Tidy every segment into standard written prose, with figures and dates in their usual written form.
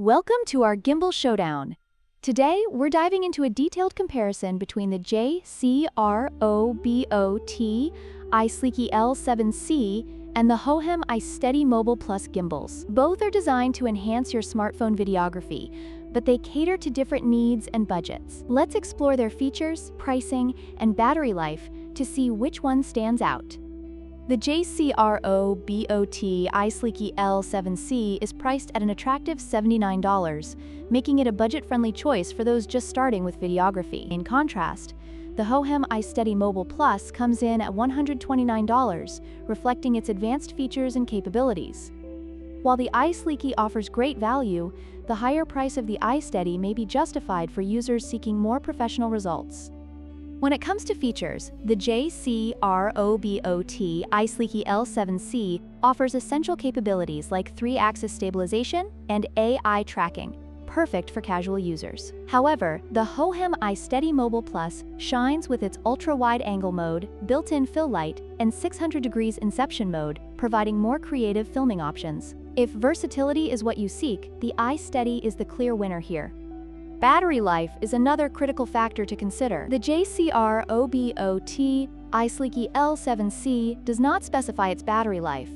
Welcome to our Gimbal Showdown. Today, we're diving into a detailed comparison between the JCROBOT iSleeky L7C and the hohem iSteady Mobile Plus gimbals. Both are designed to enhance your smartphone videography, but they cater to different needs and budgets. Let's explore their features, pricing, and battery life to see which one stands out. The JCROBOT iSleeky L7C is priced at an attractive $79, making it a budget-friendly choice for those just starting with videography. In contrast, the hohem iSteady Mobile Plus comes in at $129, reflecting its advanced features and capabilities. While the iSleeky offers great value, the higher price of the iSteady may be justified for users seeking more professional results. When it comes to features, the JCROBOT iSleeky L7C offers essential capabilities like 3-axis stabilization and AI tracking, perfect for casual users. However, the hohem iSteady Mobile Plus shines with its ultra-wide-angle mode, built-in fill light, and 600 degrees inception mode, providing more creative filming options. If versatility is what you seek, the iSteady is the clear winner here. Battery life is another critical factor to consider. The JCROBOT iSleeky L7C does not specify its battery life,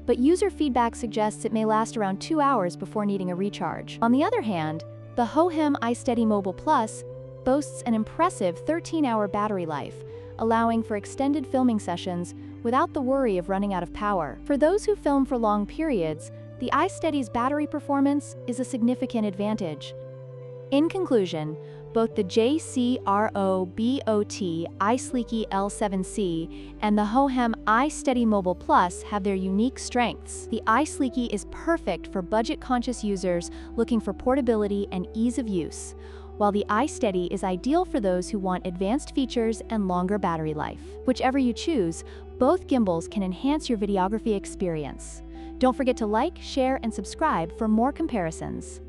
but user feedback suggests it may last around 2 hours before needing a recharge. On the other hand, the hohem iSteady Mobile Plus boasts an impressive 13-hour battery life, allowing for extended filming sessions without the worry of running out of power. For those who film for long periods, the iSteady's battery performance is a significant advantage. In conclusion, both the JCROBOT iSleeky L7C and the hohem iSteady Mobile Plus have their unique strengths. The iSleeky is perfect for budget-conscious users looking for portability and ease of use, while the iSteady is ideal for those who want advanced features and longer battery life. Whichever you choose, both gimbals can enhance your videography experience. Don't forget to like, share, and subscribe for more comparisons.